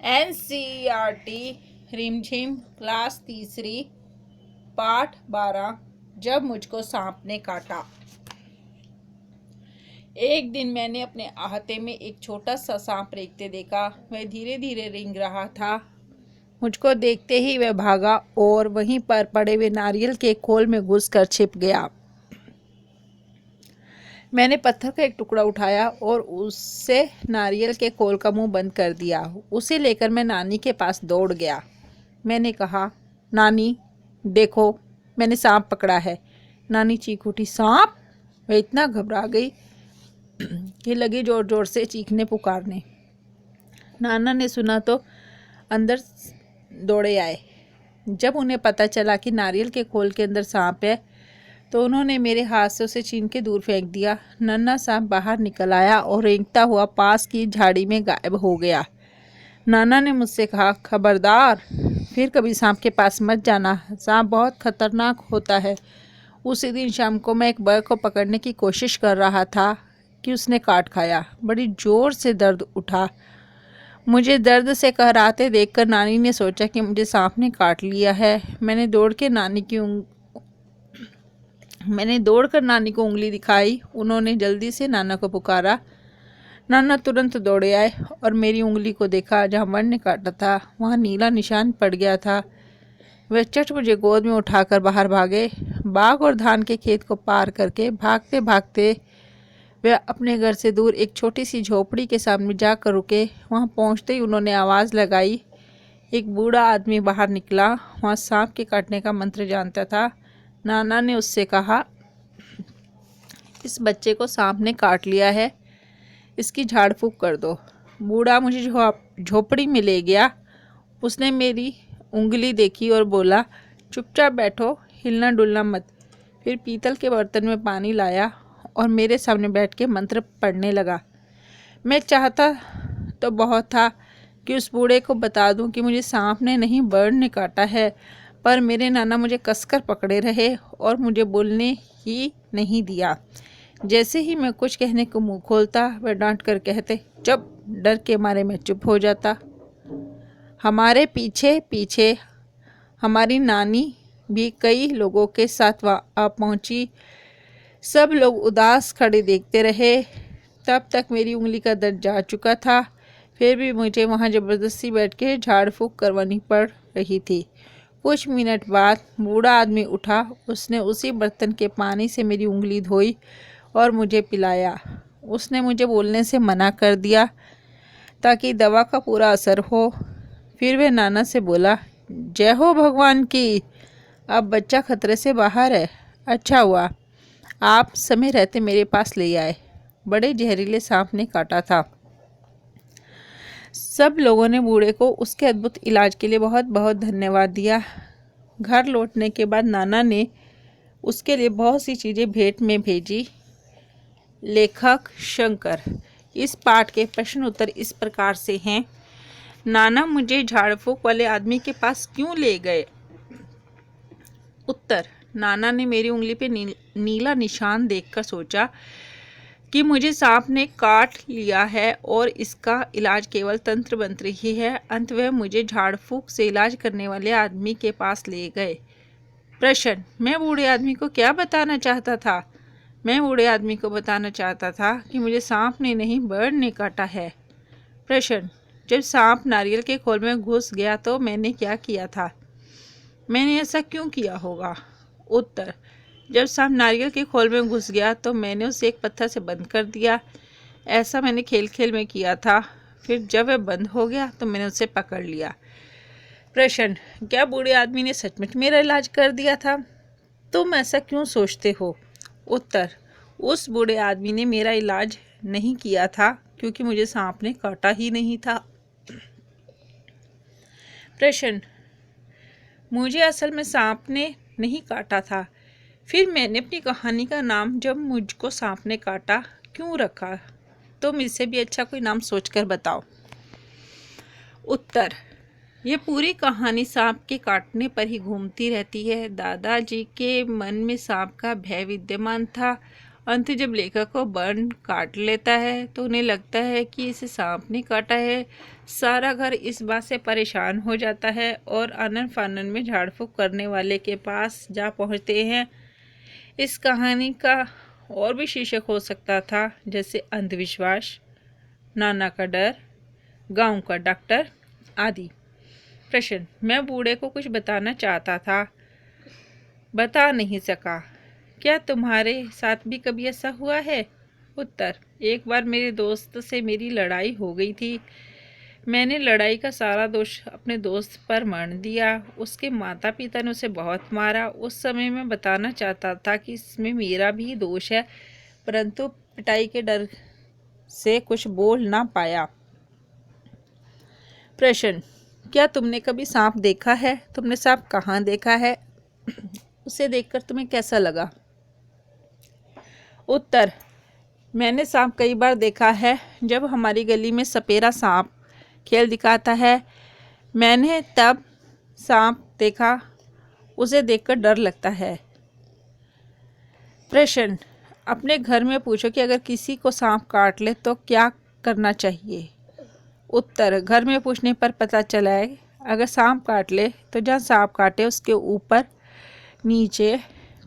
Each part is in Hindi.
NCERT रिमझिम क्लास तीसरी पाठ 12 जब मुझको सांप ने काटा। एक दिन मैंने अपने अहाते में एक छोटा सा सांप रेंगते देखा। वह धीरे धीरे रेंग रहा था। मुझको देखते ही वह भागा और वहीं पर पड़े हुए नारियल के खोल में घुसकर छिप गया। मैंने पत्थर का एक टुकड़ा उठाया और उससे नारियल के खोल का मुंह बंद कर दिया। उसे लेकर मैं नानी के पास दौड़ गया। मैंने कहा, नानी देखो, मैंने सांप पकड़ा है। नानी चीख उठी, सांप? वह इतना घबरा गई कि लगी जोर जोर से चीखने पुकारने। नाना ने सुना तो अंदर दौड़े आए। जब उन्हें पता चला कि नारियल के खोल के अंदर सांप है तो उन्होंने मेरे हाथ से उसे छीन के दूर फेंक दिया। नन्हा सांप बाहर निकल आया और रेंगता हुआ पास की झाड़ी में गायब हो गया। नाना ने मुझसे कहा, खबरदार, फिर कभी सांप के पास मत जाना, सांप बहुत खतरनाक होता है। उसी दिन शाम को मैं एक बग को पकड़ने की कोशिश कर रहा था कि उसने काट खाया। बड़ी जोर से दर्द उठा। मुझे दर्द से कहराते देखकर नानी ने सोचा कि मुझे सांप ने काट लिया है। मैंने दौड़कर नानी को उंगली दिखाई। उन्होंने जल्दी से नाना को पुकारा। नाना तुरंत दौड़े आए और मेरी उंगली को देखा। जहाँ बग ने काटा था वहाँ नीला निशान पड़ गया था। वे चट मुझे गोद में उठाकर बाहर भागे। बाग और धान के खेत को पार करके भागते भागते वे अपने घर से दूर एक छोटी सी झोपड़ी के सामने जाकर रुके। वहाँ पहुँचते ही उन्होंने आवाज़ लगाई। एक बूढ़ा आदमी बाहर निकला। वहाँ सांप के काटने का मंत्र जानता था। नाना ने उससे कहा, इस बच्चे को सांप ने काट लिया है, इसकी झाड़ फूँक कर दो। बूढ़ा मुझे झोपड़ी में ले गया। उसने मेरी उंगली देखी और बोला, चुपचाप बैठो, हिलना डुलना मत। फिर पीतल के बर्तन में पानी लाया और मेरे सामने बैठ के मंत्र पढ़ने लगा। मैं चाहता तो बहुत था कि उस बूढ़े को बता दूं कि मुझे सांप ने नहीं, बर्ड ने काटा है, पर मेरे नाना मुझे कसकर पकड़े रहे और मुझे बोलने ही नहीं दिया। जैसे ही मैं कुछ कहने को मुंह खोलता वह डांट कर कहते, चुप। डर के मारे मैं चुप हो जाता। हमारे पीछे पीछे हमारी नानी भी कई लोगों के साथ वहाँ पहुँची। सब लोग उदास खड़े देखते रहे। तब तक मेरी उंगली का दर्द जा चुका था। फिर भी मुझे वहाँ ज़बरदस्ती बैठ के झाड़ फूँक करवानी पड़ रही थी। कुछ मिनट बाद बूढ़ा आदमी उठा। उसने उसी बर्तन के पानी से मेरी उंगली धोई और मुझे पिलाया। उसने मुझे बोलने से मना कर दिया ताकि दवा का पूरा असर हो। फिर वह नाना से बोला, जय हो भगवान की, अब बच्चा खतरे से बाहर है। अच्छा हुआ आप समय रहते मेरे पास ले आए। बड़े जहरीले सांप ने काटा था। सब लोगों ने बूढ़े को उसके अद्भुत इलाज के लिए बहुत बहुत धन्यवाद दिया। घर लौटने के बाद नाना ने उसके लिए बहुत सी चीज़ें भेंट में भेजी। लेखक शंकर। इस पाठ के प्रश्न उत्तर इस प्रकार से हैं। नाना मुझे झाड़ फूँक वाले आदमी के पास क्यों ले गए? उत्तर, नाना ने मेरी उंगली पे नीला निशान देखकर सोचा कि मुझे सांप ने काट लिया है और इसका इलाज केवल तंत्र मंत्र ही है। अंत वह मुझे झाड़ फूँक से इलाज करने वाले आदमी के पास ले गए। प्रश्न, मैं बूढ़े आदमी को क्या बताना चाहता था? मैं बूढ़े आदमी को बताना चाहता था कि मुझे सांप ने नहीं, बर्ड ने काटा है। प्रश्न, जब सांप नारियल के खोल में घुस गया तो मैंने क्या किया था? मैंने ऐसा क्यों किया होगा? उत्तर, जब सांप नारियल के खोल में घुस गया तो मैंने उसे एक पत्थर से बंद कर दिया। ऐसा मैंने खेल खेल में किया था। फिर जब वह बंद हो गया तो मैंने उसे पकड़ लिया। प्रश्न, क्या बूढ़े आदमी ने सचमुच मेरा इलाज कर दिया था? तुम ऐसा क्यों सोचते हो? उत्तर, उस बूढ़े आदमी ने मेरा इलाज नहीं किया था क्योंकि मुझे सांप ने काटा ही नहीं था। प्रश्न, मुझे असल में सांप ने नहीं काटा था, फिर मैंने अपनी कहानी का नाम जब मुझको सांप ने काटा क्यों रखा? तुम इससे भी अच्छा कोई नाम सोचकर बताओ। उत्तर, ये पूरी कहानी सांप के काटने पर ही घूमती रहती है। दादाजी के मन में सांप का भय विद्यमान था अंत जब लेखक को बर्न काट लेता है तो उन्हें लगता है कि इसे सांप ने काटा है। सारा घर इस बात से परेशान हो जाता है और आनन फानन में झाड़ फूक करने वाले के पास जा पहुंचते हैं। इस कहानी का और भी शीर्षक हो सकता था, जैसे अंधविश्वास, नाना का डर, गांव का डॉक्टर आदि। प्रश्न, मैं बूढ़े को कुछ बताना चाहता था, बता नहीं सका। क्या तुम्हारे साथ भी कभी ऐसा हुआ है? उत्तर, एक बार मेरे दोस्त से मेरी लड़ाई हो गई थी। मैंने लड़ाई का सारा दोष अपने दोस्त पर मढ़ दिया। उसके माता पिता ने उसे बहुत मारा। उस समय मैं बताना चाहता था कि इसमें मेरा भी दोष है, परंतु पिटाई के डर से कुछ बोल ना पाया। प्रश्न, क्या तुमने कभी सांप देखा है? तुमने सांप कहाँ देखा है? उसे देखकर तुम्हें कैसा लगा? उत्तर, मैंने सांप कई बार देखा है। जब हमारी गली में सपेरा सांप खेल दिखाता है, मैंने तब सांप देखा। उसे देखकर डर लगता है। प्रश्न, अपने घर में पूछो कि अगर किसी को सांप काट ले तो क्या करना चाहिए? उत्तर, घर में पूछने पर पता चला है अगर सांप काट ले तो जहाँ सांप काटे उसके ऊपर नीचे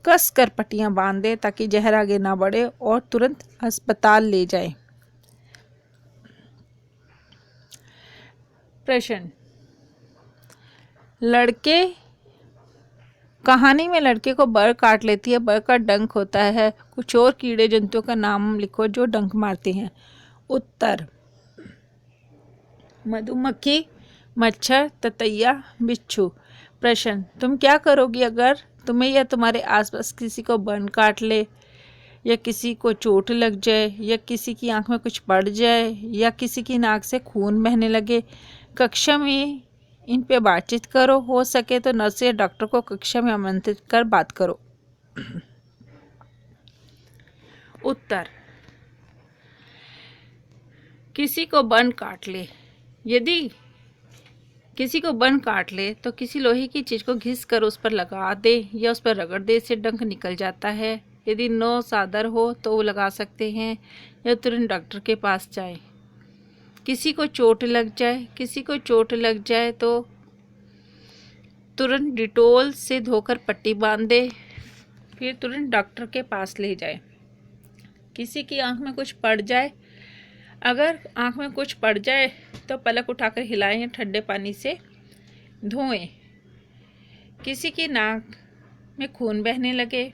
कस कर पट्टियाँ बांध दे ताकि जहर आगे ना बढ़े और तुरंत अस्पताल ले जाए। प्रश्न, कहानी में लड़के को बर काट लेती है। बर का डंक होता है। कुछ और कीड़े जंतुओं का नाम लिखो जो डंक मारते हैं। उत्तर, मधुमक्खी, मच्छर, ततैया, बिच्छू। प्रश्न, तुम क्या करोगी अगर तुम्हें या तुम्हारे आसपास किसी को बर्न काट ले, या किसी को चोट लग जाए, या किसी की आंख में कुछ पड़ जाए, या किसी की नाक से खून बहने लगे? कक्षा में इन पे बातचीत करो। हो सके तो नर्स या डॉक्टर को कक्षा में आमंत्रित कर बात करो। उत्तर, किसी को बर्न काट ले। यदि किसी को बर्न काट ले तो किसी लोहे की चीज़ को घिस कर उस पर लगा दे या उस पर रगड़ दे, इससे डंक निकल जाता है। यदि नो सादर हो तो वो लगा सकते हैं या तुरंत डॉक्टर के पास जाएं। किसी को चोट लग जाए तो तुरंत डिटोल से धोकर पट्टी बांध दे, फिर तुरंत डॉक्टर के पास ले जाए। किसी की आंख में कुछ पड़ जाए, अगर आंख में कुछ पड़ जाए तो पलक उठाकर हिलाएं या ठंडे पानी से धोएं। किसी की नाक में खून बहने लगे,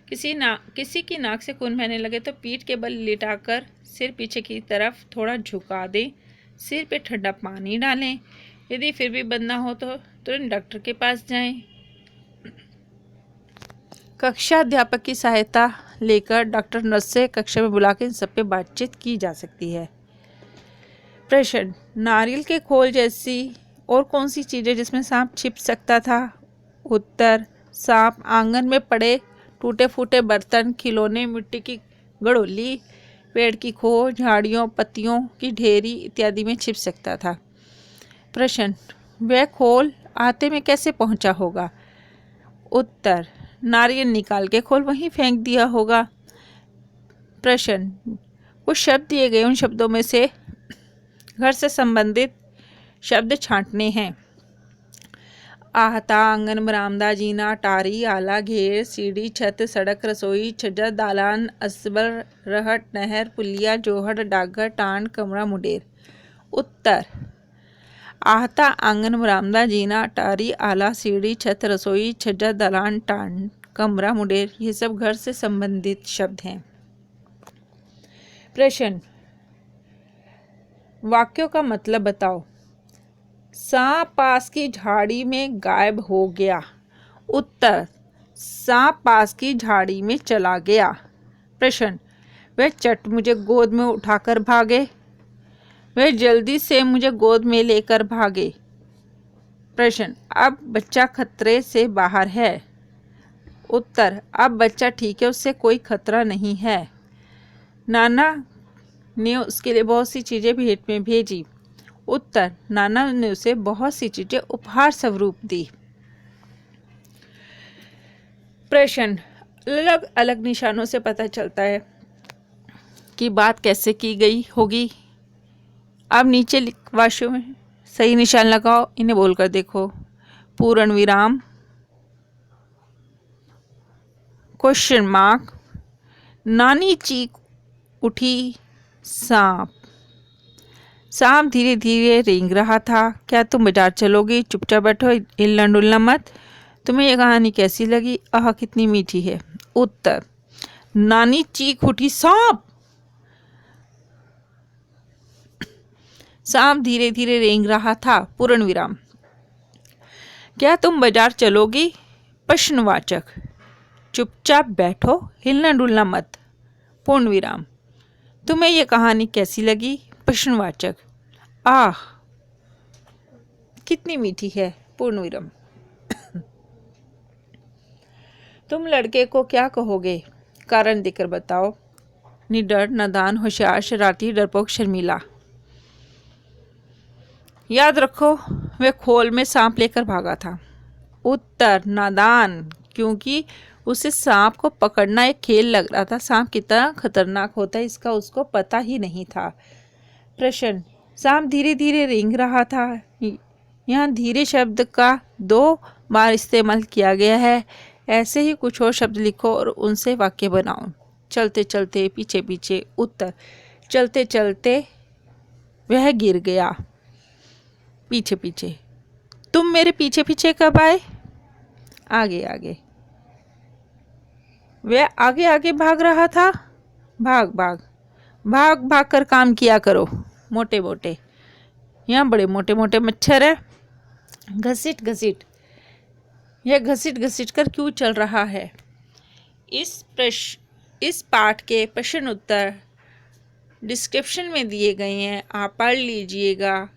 किसी की नाक से खून बहने लगे तो पीठ के बल लिटाकर सिर पीछे की तरफ थोड़ा झुका दें। सिर पे ठंडा पानी डालें। यदि फिर भी बंद ना हो तो तुरंत डॉक्टर के पास जाएं। कक्षा अध्यापक की सहायता लेकर डॉक्टर नर्स से कक्षा में बुलाकर इन सब पे बातचीत की जा सकती है। प्रश्न, नारियल के खोल जैसी और कौन सी चीज़ें जिसमें सांप छिप सकता था? उत्तर, सांप आंगन में पड़े टूटे फूटे बर्तन, खिलौने, मिट्टी की गड़ोली, पेड़ की खो, झाड़ियों, पत्तियों की ढेरी इत्यादि में छिप सकता था। प्रश्न, वह खोल आते में कैसे पहुंचा होगा? उत्तर, नारियल निकाल के खोल वहीं फेंक दिया होगा। प्रश्न, कुछ शब्द दिए गए, उन शब्दों में से घर से संबंधित शब्द छांटने हैं। आहता, आंगन, बरामदा, जीना, अटारी, आला, घेर, सीढ़ी, छत, सड़क, रसोई, छज्जा, दालान, असबर, रहट, नहर, पुलिया, जोहड़, डाकघर, टांड, कमरा, मुडेर। उत्तर, आहता, आंगन, बरामदा, जीना, अटारी, आला, सीढ़ी, छत, रसोई, छज्जा, दालान, टांड, कमरा, मुडेर, ये सब घर से संबंधित शब्द हैं। प्रश्न, वाक्यों का मतलब बताओ। सांप पास की झाड़ी में गायब हो गया। उत्तर, सांप पास की झाड़ी में चला गया। प्रश्न, वह चट मुझे गोद में उठाकर भागे। वह जल्दी से मुझे गोद में लेकर भागे। प्रश्न, अब बच्चा खतरे से बाहर है। उत्तर, अब बच्चा ठीक है, उससे कोई खतरा नहीं है। नाना ने उसके लिए बहुत सी चीज़ें भेंट में भेजी। उत्तर, नाना ने उसे बहुत सी चीज़ें उपहार स्वरूप दी। प्रश्न, अलग अलग निशानों से पता चलता है कि बात कैसे की गई होगी। अब नीचे वाक्यों में सही निशान लगाओ, इन्हें बोलकर देखो। पूर्ण विराम, क्वेश्चन मार्क, नानी चीख उठी, सांप। सांप धीरे धीरे रेंग रहा था। क्या तुम बाजार चलोगी? चुपचाप बैठो, हिलना डुलना मत। तुम्हें यह कहानी कैसी लगी? आह कितनी मीठी है। उत्तर, नानी चीख उठी, सांप। सांप धीरे धीरे रेंग रहा था। पूर्ण विराम, क्या तुम बाजार चलोगी? प्रश्नवाचक, चुपचाप बैठो, हिलना डुलना मत। पूर्ण विराम, तुम्हें यह कहानी कैसी लगी? प्रश्नवाचक, आह कितनी मीठी है। पूर्ण विराम, तुम लड़के को क्या कहोगे? कारण देकर बताओ। निडर, नादान, होशियार, शरारती, डरपोक, शर्मीला। याद रखो, वह खोल में सांप लेकर भागा था। उत्तर, नादान, क्योंकि उसे सांप को पकड़ना एक खेल लग रहा था। सांप कितना खतरनाक होता है इसका उसको पता ही नहीं था। प्रश्न, सांप धीरे धीरे रेंग रहा था। यहाँ धीरे शब्द का 2 बार इस्तेमाल किया गया है। ऐसे ही कुछ और शब्द लिखो और उनसे वाक्य बनाओ। चलते चलते, पीछे पीछे। उत्तर, चलते चलते वह गिर गया। पीछे पीछे, तुम मेरे पीछे पीछे कब आए? आगे आगे, वह आगे आगे भाग रहा था। भाग भाग, भाग भाग कर काम किया करो। मोटे मोटे, यहाँ बड़े मोटे मोटे मच्छर है। घसीट घसीट, यह घसीट घसीट कर क्यों चल रहा है? इस पाठ के प्रश्न उत्तर डिस्क्रिप्शन में दिए गए हैं, आप पढ़ लीजिएगा।